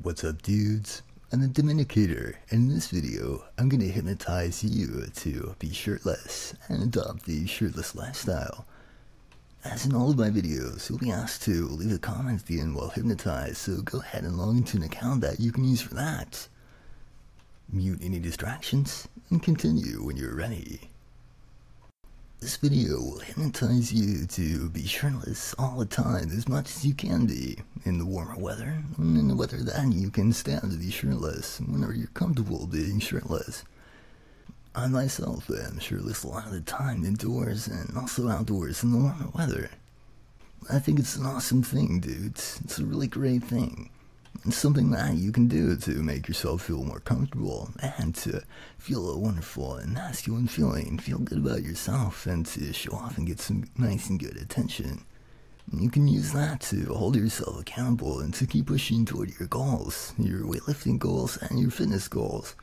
What's up, dudes? I'm the Dominicator, and in this video, I'm going to hypnotize you to be shirtless and adopt the shirtless lifestyle. As in all of my videos, you'll be asked to leave a comment at the end while hypnotized, so go ahead and log into an account that you can use for that. Mute any distractions, and continue when you're ready. This video will hypnotize you to be shirtless all the time, as much as you can be, in the warmer weather, and in the weather that you can stand to be shirtless, whenever you're comfortable being shirtless. I myself am shirtless a lot of the time, indoors and also outdoors in the warmer weather. I think it's an awesome thing, dudes. It's a really great thing. It's something that you can do to make yourself feel more comfortable and to feel a wonderful and masculine feeling, feel good about yourself, and to show off and get some nice and good attention. And you can use that to hold yourself accountable and to keep pushing toward your goals, your weightlifting goals and your fitness goals.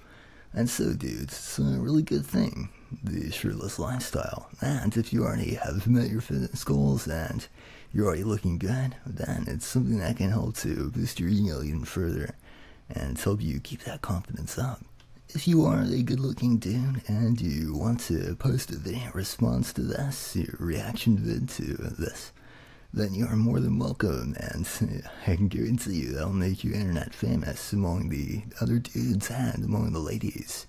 And so, dudes, it's a really good thing, the shirtless lifestyle. And if you already have met your fitness goals and you're already looking good, then it's something that can help to boost your ego even further and help you keep that confidence up. If you are a good-looking dude and you want to post a video response to this, your reaction vid to this, then you are more than welcome, and I can guarantee you that'll make you internet famous among the other dudes and among the ladies.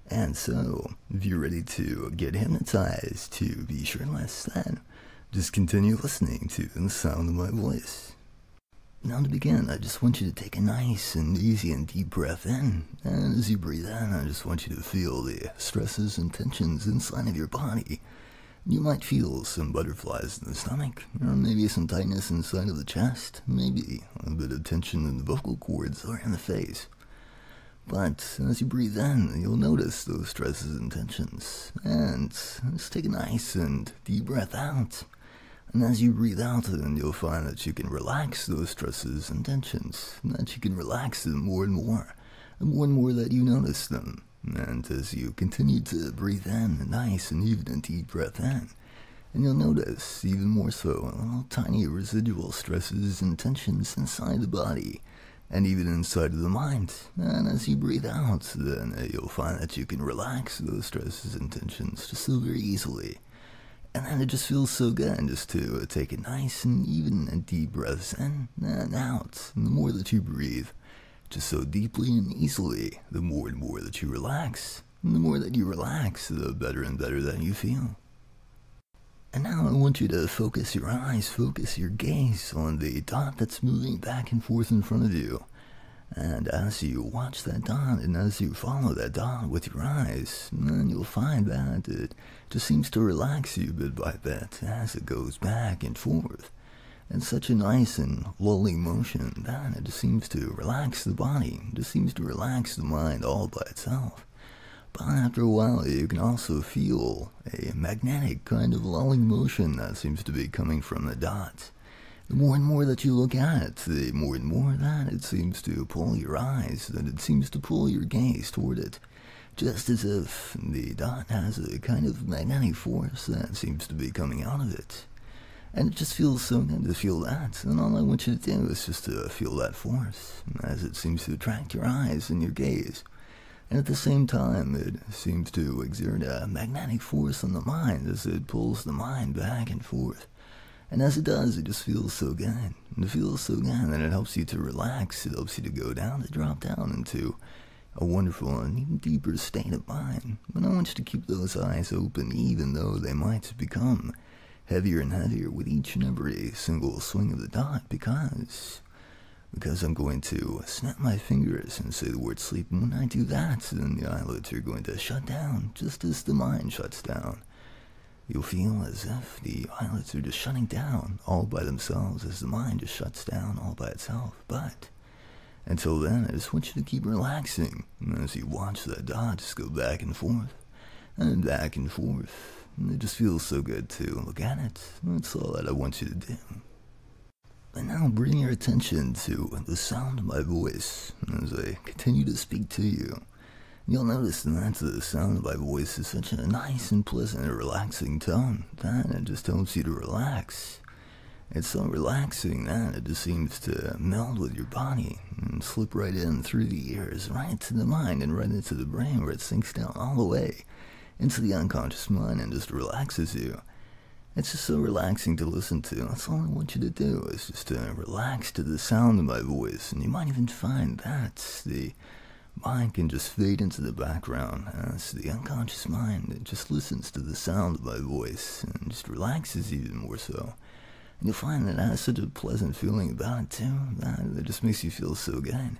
And so, if you're ready to get hypnotized to be shirtless, then just continue listening to the sound of my voice. Now to begin, I just want you to take a nice and easy and deep breath in, and as you breathe in, I just want you to feel the stresses and tensions inside of your body. You might feel some butterflies in the stomach, or maybe some tightness inside of the chest, maybe a bit of tension in the vocal cords or in the face. But as you breathe in, you'll notice those stresses and tensions, and just take a nice and deep breath out. And as you breathe out, then you'll find that you can relax those stresses and tensions, and that you can relax them more and more, the more and more that you notice them. And as you continue to breathe in a nice and even and deep breath in, and you'll notice even more so little tiny residual stresses and tensions inside the body, and even inside of the mind. And as you breathe out, then you'll find that you can relax those stresses and tensions just so very easily. And then it just feels so good just to take a nice and even and deep breaths in and out. And the more that you breathe, just so deeply and easily, the more and more that you relax. And the more that you relax, the better and better that you feel. And now I want you to focus your eyes, focus your gaze on the dot that's moving back and forth in front of you. And as you watch that dot, and as you follow that dot with your eyes, then you'll find that it just seems to relax you bit by bit as it goes back and forth. And such a nice and lulling motion that it just seems to relax the body, just seems to relax the mind all by itself. But after a while, you can also feel a magnetic kind of lulling motion that seems to be coming from the dot. The more and more that you look at it, the more and more that it seems to pull your eyes, that it seems to pull your gaze toward it, just as if the dot has a kind of magnetic force that seems to be coming out of it. And it just feels so good to feel that, and all I want you to do is just to feel that force, as it seems to attract your eyes and your gaze. And at the same time, it seems to exert a magnetic force on the mind as it pulls the mind back and forth. And as it does, it just feels so good. And it feels so good, and it helps you to relax. It helps you to go down, to drop down into a wonderful and even deeper state of mind. But I want you to keep those eyes open, even though they might become heavier and heavier with each and every single swing of the dot, because I'm going to snap my fingers and say the word sleep, and when I do that, then the eyelids are going to shut down, just as the mind shuts down. You'll feel as if the eyelids are just shutting down all by themselves, as the mind just shuts down all by itself. But until then, I just want you to keep relaxing, and as you watch that dot just go back and forth, and back and forth. And it just feels so good to look at it. That's all that I want you to do. And now bring your attention to the sound of my voice as I continue to speak to you. You'll notice that the sound of my voice is such a nice and pleasant and relaxing tone that it just helps you to relax. It's so relaxing that it just seems to meld with your body and slip right in through the ears, right into the mind and right into the brain, where it sinks down all the way into the unconscious mind and just relaxes you. It's just so relaxing to listen to. That's all I want you to do, is just to relax to the sound of my voice. And you might even find that the mind can just fade into the background as the unconscious mind, it just listens to the sound of my voice and just relaxes even more so. And you'll find that it has such a pleasant feeling about it too, that it just makes you feel so good.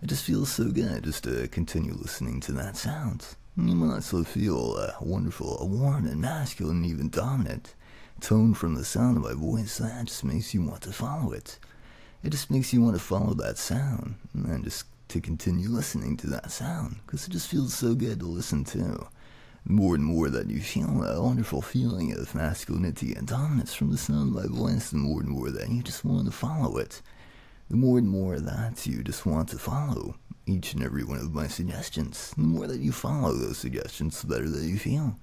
It just feels so good just to continue listening to that sound. And you might also feel a wonderful, a warm and masculine, even dominant tone from the sound of my voice that just makes you want to follow it. It just makes you want to follow that sound and then just to continue listening to that sound, because it just feels so good to listen to. More and more that you feel a wonderful feeling of masculinity and dominance from the sound of my voice, the more and more that you just want to follow it. The more and more that you just want to follow each and every one of my suggestions. The more that you follow those suggestions, the better that you feel.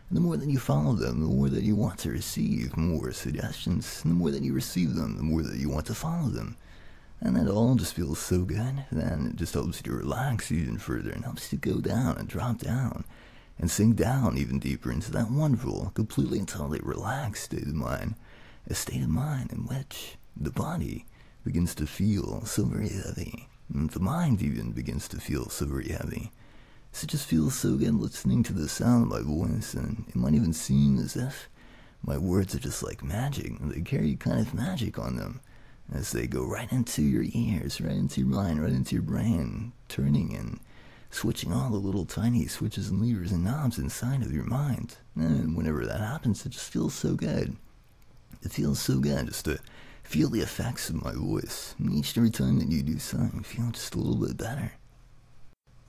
And the more that you follow them, the more that you want to receive more suggestions. And the more that you receive them, the more that you want to follow them. And that all just feels so good. Then it just helps you to relax even further and helps you to go down and drop down and sink down even deeper into that wonderful, completely and totally relaxed state of mind. A state of mind in which the body begins to feel so very heavy. And the mind even begins to feel so very heavy. So it just feels so good listening to the sound of my voice, and it might even seem as if my words are just like magic. They carry kind of magic on them as they go right into your ears, right into your mind, right into your brain, turning and switching all the little tiny switches and levers and knobs inside of your mind. And whenever that happens, it just feels so good. It feels so good just to feel the effects of my voice. And each and every time that you do something, you feel just a little bit better.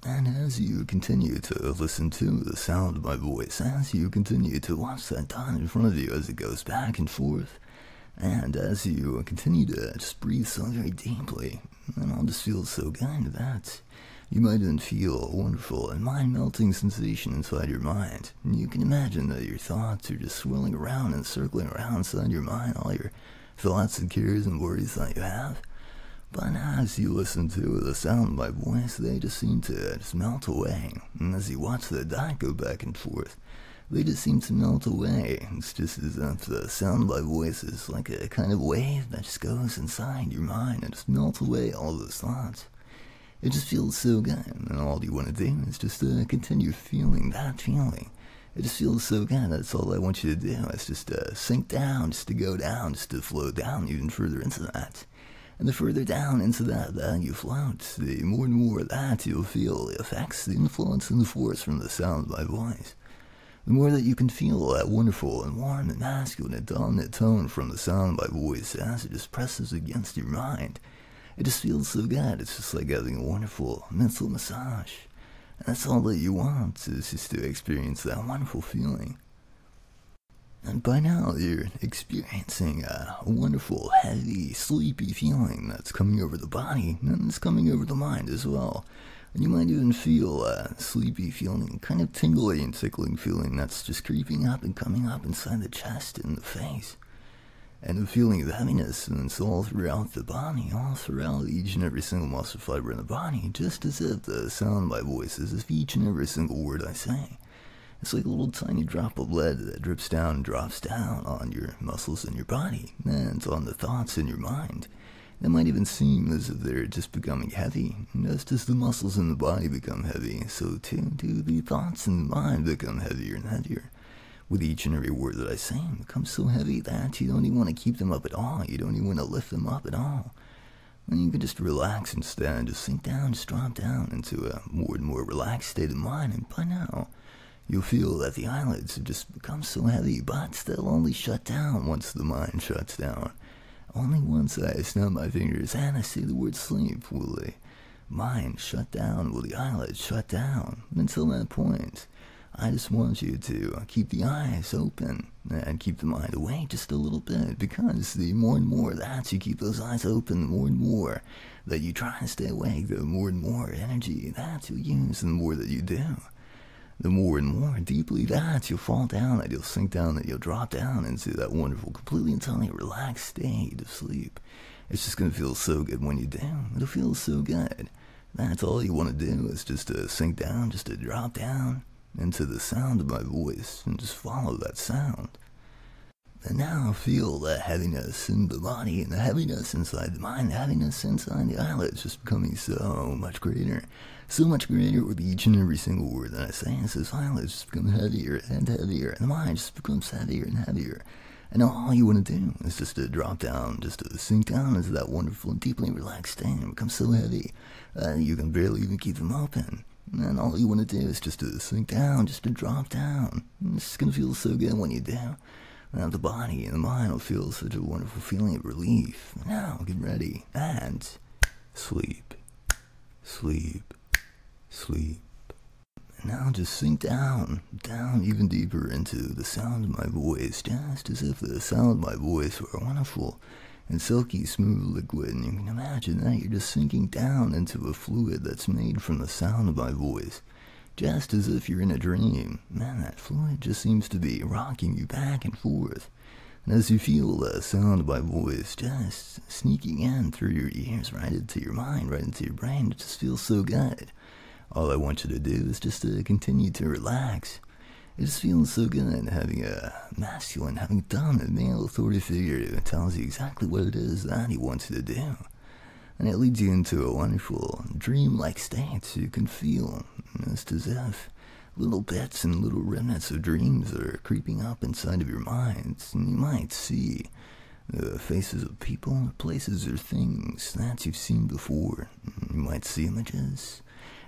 And as you continue to listen to the sound of my voice, as you continue to watch that dot in front of you as it goes back and forth, and as you continue to just breathe so very deeply, and all just feels so good that you might even feel a wonderful and mind-melting sensation inside your mind. And you can imagine that your thoughts are just swirling around and circling around inside your mind, all your thoughts and cares and worries that you have. But as you listen to the sound of my voice, they just seem to just melt away. And as you watch the dot go back and forth, they just seem to melt away. It's just as if the sound of my voice is like a kind of wave that just goes inside your mind and just melts away all those thoughts. It just feels so good, and all you want to do is just continue feeling that feeling. It just feels so good. That's all I want you to do. It's just to sink down, just to go down, just to flow down even further into that. And the further down into that you float, the more and more that you'll feel the effects, the influence, and the force from the sound of my voice. The more that you can feel that wonderful and warm and masculine and dominant tone from the sound of my voice as it just presses against your mind. It just feels so good. It's just like having a wonderful mental massage. And that's all that you want, is just to experience that wonderful feeling. And by now, you're experiencing a wonderful, heavy, sleepy feeling that's coming over the body, and it's coming over the mind as well. And you might even feel a sleepy feeling, kind of tingly and tickling feeling that's just creeping up and coming up inside the chest and the face. And a feeling of heaviness, and it's all throughout the body, all throughout each and every single muscle fiber in the body, just as if the sound of my voice is as if each and every single word I say. It's like a little tiny drop of lead that drips down and drops down on your muscles in your body, and on the thoughts in your mind. It might even seem as if they're just becoming heavy. Just as the muscles in the body become heavy, so too do the thoughts in the mind become heavier and heavier. With each and every word that I say, it becomes so heavy that you don't even want to keep them up at all. You don't even want to lift them up at all. And you can just relax instead, just sink down, just drop down into a more and more relaxed state of mind, and by now, you'll feel that the eyelids have just become so heavy, but they'll only shut down once the mind shuts down. Only once I snap my fingers and I say the word sleep will the mind shut down, will the eyelids shut down. Until that point, I just want you to keep the eyes open and keep the mind awake just a little bit, because the more and more that you keep those eyes open, the more and more that you try to stay awake, the more and more energy that you use, the more that you do. the more and more deeply that you'll fall down, that you'll sink down, that you'll drop down into that wonderful, completely and totally relaxed state of sleep. It's just going to feel so good when you do. It'll feel so good. That's all you want to do is just to sink down, just to drop down into the sound of my voice and just follow that sound. And now feel that heaviness in the body and the heaviness inside the mind, the heaviness inside the eyelids just becoming so much greater with each and every single word that I say. As those eyelids just become heavier and heavier, and the mind just becomes heavier and heavier. And all you want to do is just to drop down, just to sink down into that wonderful and deeply relaxed state and become so heavy that you can barely even keep them open. And all you want to do is just to sink down, just to drop down. And it's going to feel so good when you do. Now the body and the mind will feel such a wonderful feeling of relief. Now get ready and sleep, sleep, sleep. And now just sink down even deeper into the sound of my voice, just as if the sound of my voice were a wonderful and silky smooth liquid. And you can imagine that you're just sinking down into a fluid that's made from the sound of my voice. Just as if you're in a dream. Man, that fluid just seems to be rocking you back and forth. And as you feel the sound of my voice just sneaking in through your ears, right into your mind, right into your brain, it just feels so good. All I want you to do is just to continue to relax. It just feels so good having a masculine, having a dominant male authority figure who tells you exactly what it is that he wants you to do. And it leads you into a wonderful, dream-like state so you can feel just as if little bits and little remnants of dreams are creeping up inside of your minds. And you might see the faces of people, places, or things that you've seen before. You might see images,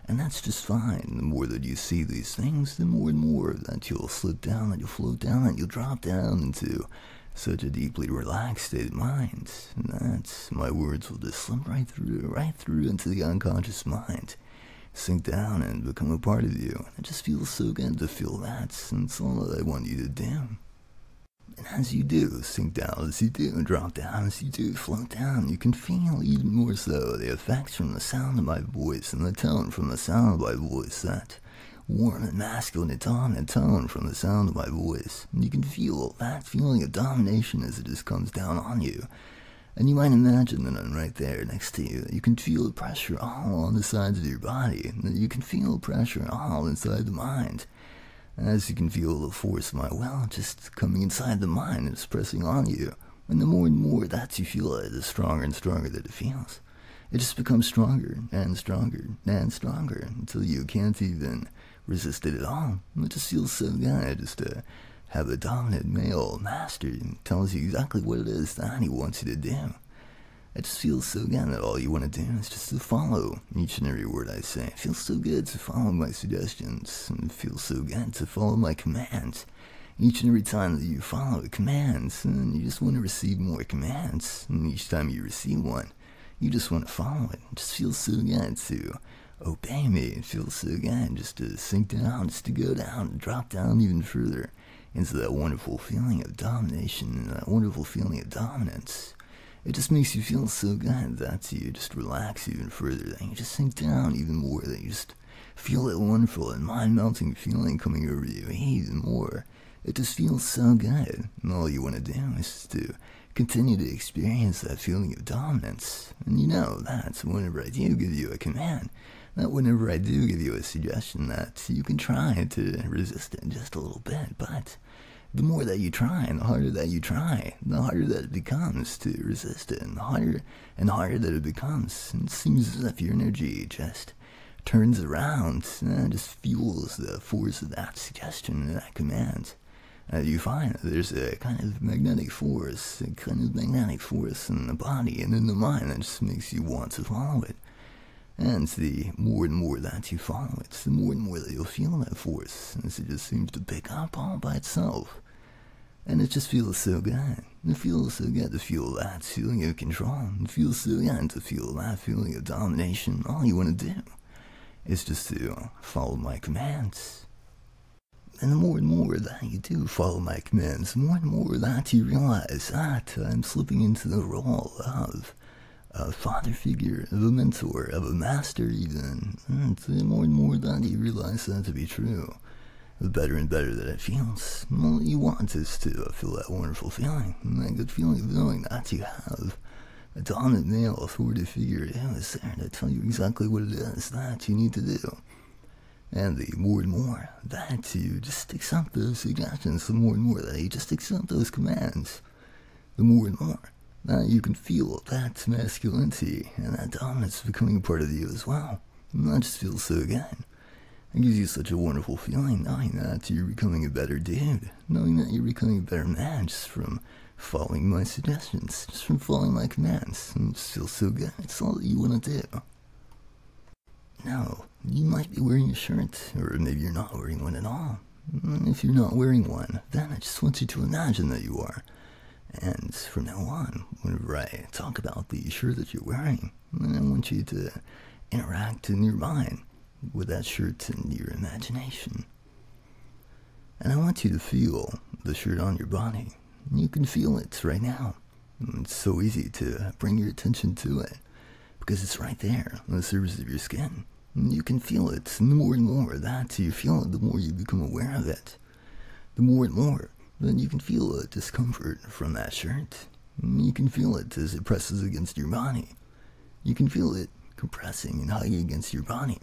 and that's just fine. The more that you see these things, the more and more that you'll slip down, that you'll float down, that you'll drop down into such a deeply relaxed state of mind. And that's, my words will just slip right through into the unconscious mind. Sink down and become a part of you. It just feels so good to feel that, and it's all that I want you to do. And as you do sink down, as you do drop down, as you do float down, you can feel even more so the effects from the sound of my voice and the tone from the sound of my voice, that warm and masculine and dominant tone from the sound of my voice. And you can feel that feeling of domination as it just comes down on you. And you might imagine that I'm right there next to you. You can feel the pressure all on the sides of your body. And that you can feel pressure all inside the mind. As you can feel the force of my will just coming inside the mind and it's pressing on you. And the more and more that you feel it, the stronger and stronger that it feels. It just becomes stronger and stronger and stronger until you can't even resist it at all. It just feels so good just to have a dominant male master who tells you exactly what it is that he wants you to do. It just feels so good that all you want to do is just to follow each and every word I say. It feels so good to follow my suggestions, and it feels so good to follow my commands. Each and every time that you follow commands, and you just want to receive more commands, and each time you receive one, you just want to follow it. It just feels so good to obey me. It feels so good just to sink down, just to go down and drop down even further into that wonderful feeling of domination and that wonderful feeling of dominance. It just makes you feel so good that you just relax even further, that you just sink down even more, that you just feel that wonderful and mind-melting feeling coming over you even more. It just feels so good, and all you want to do is to continue to experience that feeling of dominance. And you know that whenever I do give you a command, that whenever I do give you a suggestion, that you can try to resist it just a little bit, but the more that you try and the harder that you try, the harder that it becomes to resist it, and the harder that it becomes. And it seems as if your energy just turns around and just fuels the force of that suggestion and that command. You find that there's a kind of magnetic force in the body and in the mind that just makes you want to follow it. And the more and more that you follow it, the more and more that you'll feel that force, as it just seems to pick up all by itself. And it just feels so good. It feels so good to feel that feeling of control. It feels so good to feel that feeling of domination. All you want to do is just to follow my commands. And the more and more that you do follow my commands, the more and more that you realize that I'm slipping into the role of a father figure, of a mentor, of a master even. And the more and more that you realize that to be true, the better and better that it feels. All you want is to feel that wonderful feeling, that good feeling of knowing that you have a dominant male authority figure who is there to tell you exactly what it is that you need to do. And the more and more that you just accept those suggestions, the more and more that you just accept those commands, the more and more that you can feel that masculinity and that dominance becoming a part of you as well. And that just feels so good. It gives you such a wonderful feeling knowing that you're becoming a better dude, knowing that you're becoming a better man just from following my suggestions, just from following my commands. And it just feels so good. It's all that you want to do. Now, you might be wearing a shirt, or maybe you're not wearing one at all. And if you're not wearing one, then I just want you to imagine that you are. And from now on, whenever I talk about the shirt that you're wearing, I want you to interact in your mind with that shirt in your imagination. And I want you to feel the shirt on your body. You can feel it right now. It's so easy to bring your attention to it because it's right there on the surface of your skin. You can feel it, and the more and more that you feel it, the more you become aware of it. The more and more that you can feel the discomfort from that shirt. You can feel it as it presses against your body. You can feel it compressing and hugging against your body.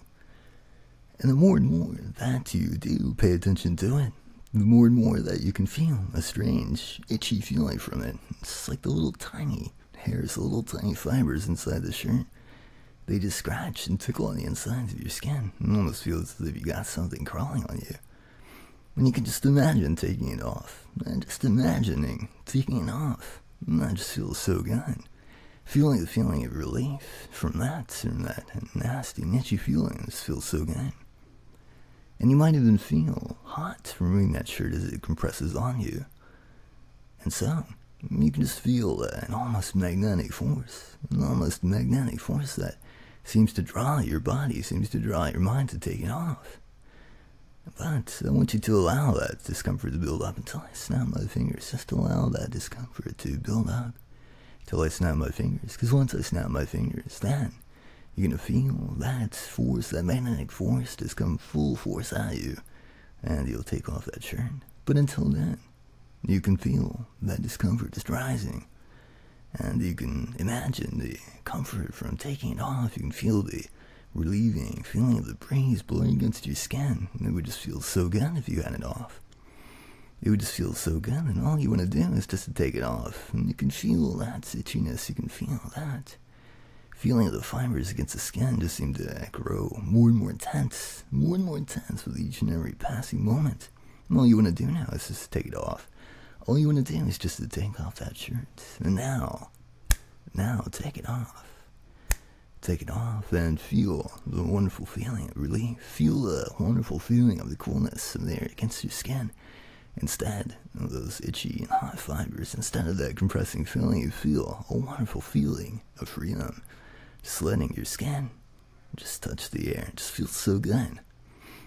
And the more and more that you do pay attention to it, the more and more that you can feel a strange, itchy feeling from it. It's like the little tiny hairs, the little tiny fibers inside the shirt. They just scratch and tickle on the insides of your skin. It almost feels as if you got something crawling on you. And you can just imagine taking it off. And just imagining taking it off. And that just feels so good. Feeling the feeling of relief from that nasty, itchy feeling just feels so good. And you might even feel hot removing that shirt as it compresses on you. And so, you can just feel an almost magnetic force. An almost magnetic force that seems to draw your body, seems to draw your mind to take it off. But I want you to allow that discomfort to build up until I snap my fingers. Just allow that discomfort to build up until I snap my fingers. Because once I snap my fingers, then you're going to feel that force, that magnetic force just come full force at you. And you'll take off that shirt. But until then, you can feel that discomfort just rising. And you can imagine the comfort from taking it off. You can feel the relieving feeling of the breeze blowing against your skin. And it would just feel so good if you had it off. It would just feel so good, and all you want to do is just to take it off. And you can feel that itchiness. You can feel that feeling of the fibers against the skin just seem to grow more and more intense with each and every passing moment. And all you want to do now is just take it off. All you want to do is just to take off that shirt. And now take it off. Take it off and feel the wonderful feeling of relief. Feel the wonderful feeling of the coolness of the air against your skin. Instead of those itchy and hot fibers, instead of that compressing feeling, you feel a wonderful feeling of freedom. Just letting your skin just touch the air. It just feels so good.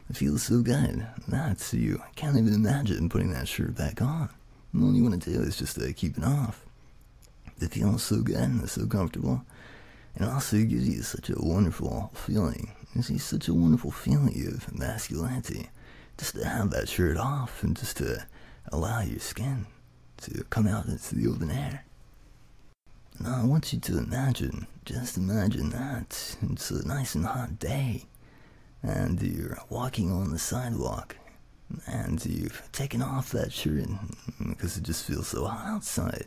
It feels so good. That's you can't even imagine putting that shirt back on. And all you want to do is just to keep it off. It feels so good and so comfortable. And also it gives you such a wonderful feeling. It gives you such a wonderful feeling of masculinity. Just to have that shirt off and just to allow your skin to come out into the open air. Now I want you to imagine, just imagine that it's a nice and hot day. And you're walking on the sidewalk. And you've taken off that shirt because it just feels so hot outside.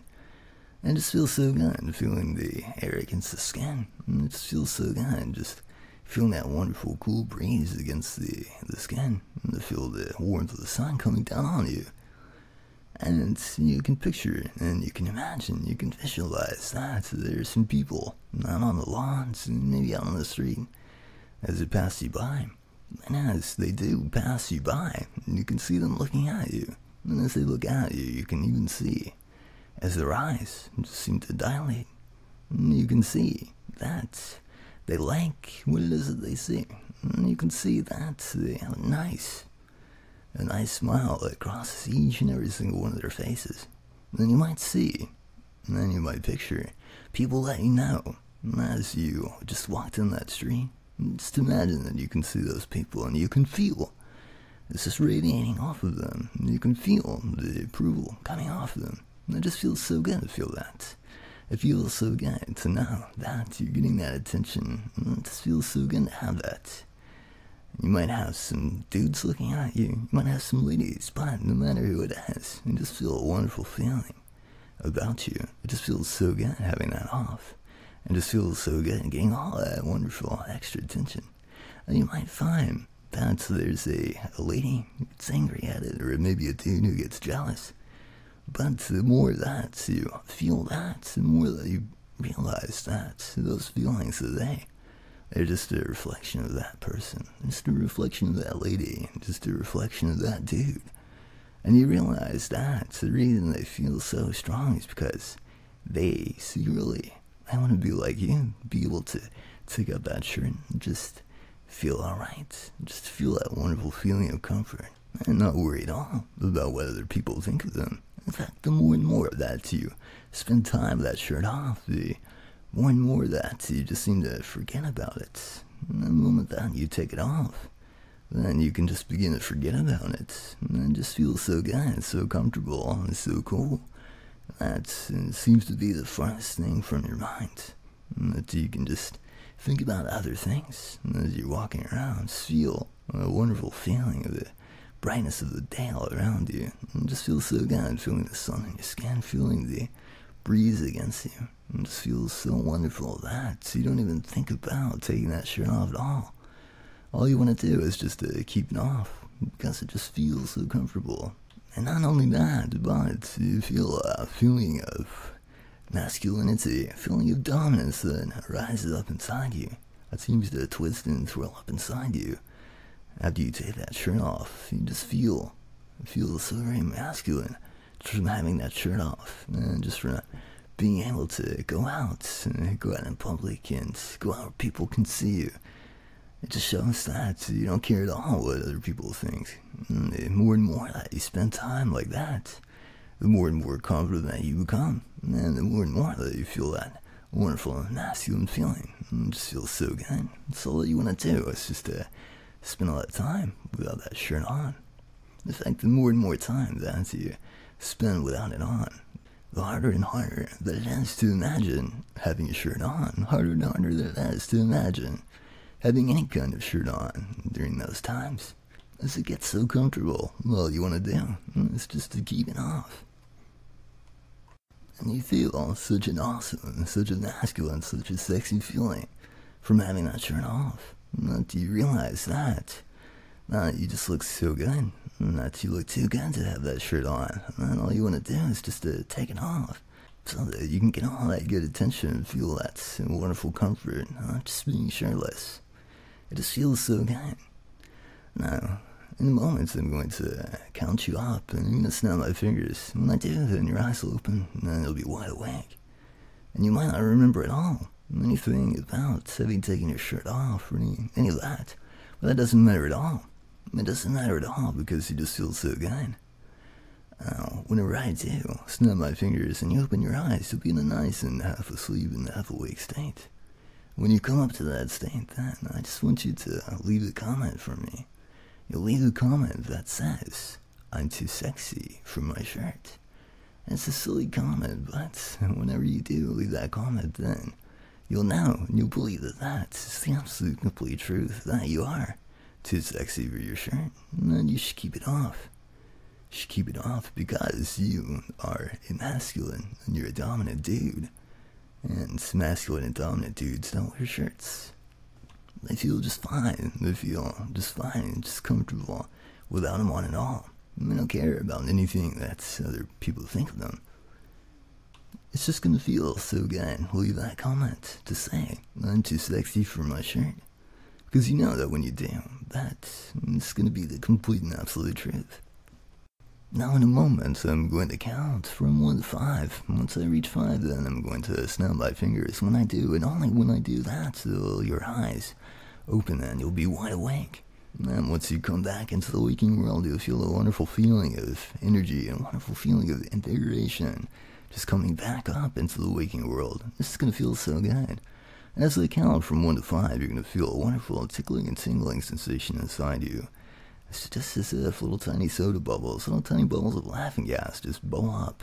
And it just feels so good, feeling the air against the skin. And it just feels so good, just feeling that wonderful cool breeze against the skin. And to feel the warmth of the sun coming down on you. And you can picture and you can imagine, you can visualize that there's some people out on the lawns and maybe out on the street as they pass you by. And as they do pass you by, you can see them looking at you. And as they look at you, you can even see as their eyes just seem to dilate. And you can see that they like what it is that they see. And you can see that they have a nice smile that crosses each and every single one of their faces. And then you might see, and then you might picture people that you know as you just walk down that street. Just imagine that you can see those people and you can feel It's just radiating off of them. You can feel the approval coming off of them. And it just feels so good to feel that. It feels so good to know that you're getting that attention. It just feels so good to have that. You might have some dudes looking at you. You might have some ladies, but no matter who it is, you just feel a wonderful feeling about you. It just feels so good having that off. It just feels so good getting all that wonderful extra attention. And you might find that there's a lady who gets angry at it, or maybe a dude who gets jealous. But the more that you feel that, the more that you realize that those feelings they're just a reflection of that person, just a reflection of that lady, just a reflection of that dude. And you realize that the reason they feel so strong is because they secretly, I want to be like you, be able to take up that shirt and just feel alright, just feel that wonderful feeling of comfort, and not worry at all about what other people think of them. In fact, the more and more that you spend time with that shirt off, the more and more that you just seem to forget about it. And the moment that you take it off, then you can just begin to forget about it. And it just feels so good, so comfortable, and so cool. That seems to be the farthest thing from your mind. And that you can just think about other things. And as you're walking around, just feel a wonderful feeling of the brightness of the day all around you. And it just feels so good, feeling the sun in your skin, feeling the breeze against you. It just feels so wonderful that you don't even think about taking that shirt off at all. All you want to do is just keep it off, because it just feels so comfortable. And not only that, but you feel a feeling of masculinity, a feeling of dominance that rises up inside you. That seems to twist and swirl up inside you. After you take that shirt off, you just feel so very masculine just from having that shirt off, and just from being able to go out in public and go out where people can see you. It just shows that you don't care at all what other people think. And the more and more that you spend time like that, the more and more confident that you become, and the more and more that you feel that wonderful masculine feeling. And it just feels so good. That's all that you want to do is just spend a lot of time without that shirt on. In fact, the more and more time that you spend without it on, the harder and harder that it is to imagine having a shirt on, harder and harder that it is to imagine having any kind of shirt on during those times, as it gets so comfortable. All you want to do is just to keep it off. And you feel such an awesome, such a masculine, such a sexy feeling from having that shirt off. Not do you realize that you just look so good, that you look too good to have that shirt on, and all you want to do is just to take it off, so that you can get all that good attention and feel that wonderful comfort, just being shirtless. It just feels so good. Now, in a moment, I'm going to count you up, and I'm going to snap my fingers. When I do, then your eyes will open, and then you'll be wide awake. And you might not remember at all anything about having taken your shirt off, or any of that. But that doesn't matter at all. It doesn't matter at all, because you just feel so good. Now, whenever I do snap my fingers and you open your eyes, you'll be in a nice and half asleep and half awake state. When you come up to that state, then I just want you to leave a comment for me. You'll leave a comment that says, "I'm too sexy for my shirt." It's a silly comment, but whenever you do leave that comment, then you'll know and you'll believe that that's the absolute complete truth, that you are too sexy for your shirt, and then you should keep it off. You should keep it off because you are a masculine and you're a dominant dude. And masculine and dominant dudes don't wear shirts. They feel just fine. They feel just fine, just comfortable without them on at all. They don't care about anything that other people think of them. It's just gonna feel so good. Leave that comment to say, "I'm too sexy for my shirt." Because you know that when you do, that's gonna be the complete and absolute truth. Now in a moment, I'm going to count from 1 to 5. Once I reach 5, then I'm going to snap my fingers. When I do, and only when I do that, will your eyes open and you'll be wide awake. And once you come back into the waking world, you'll feel a wonderful feeling of energy and a wonderful feeling of invigoration just coming back up into the waking world. This is going to feel so good. As I count from 1 to 5, you're going to feel a wonderful tickling and tingling sensation inside you. It's just as if little tiny soda bubbles, little tiny bubbles of laughing gas just blow up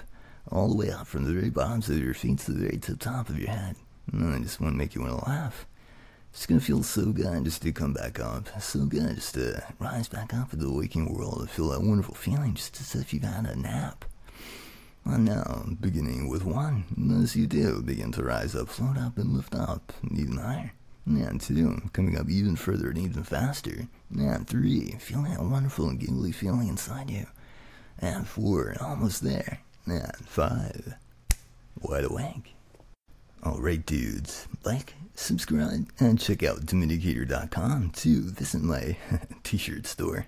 all the way up from the very bottoms of your feet to the very top of your head. And I just want to make you want to laugh. It's going to feel so good just to come back up. So good just to rise back up into the waking world and feel that wonderful feeling just as if you've had a nap. And now, beginning with 1, and as you do, begin to rise up, float up, and lift up, and even higher. And 2, coming up even further and even faster. And 3, feeling that wonderful and giggly feeling inside you. And 4, almost there. And 5, wide awake. Alright dudes, like, subscribe, and check out Dominicator.com to visit my t-shirt store,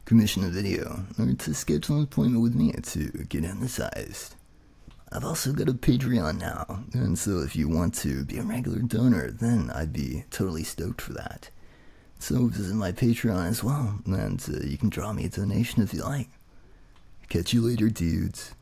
commission a video, or to schedule an appointment with me to get hypnotized. I've also got a Patreon now, and so if you want to be a regular donor, then I'd be totally stoked for that. So visit my Patreon as well, and you can draw me a donation if you like. Catch you later dudes.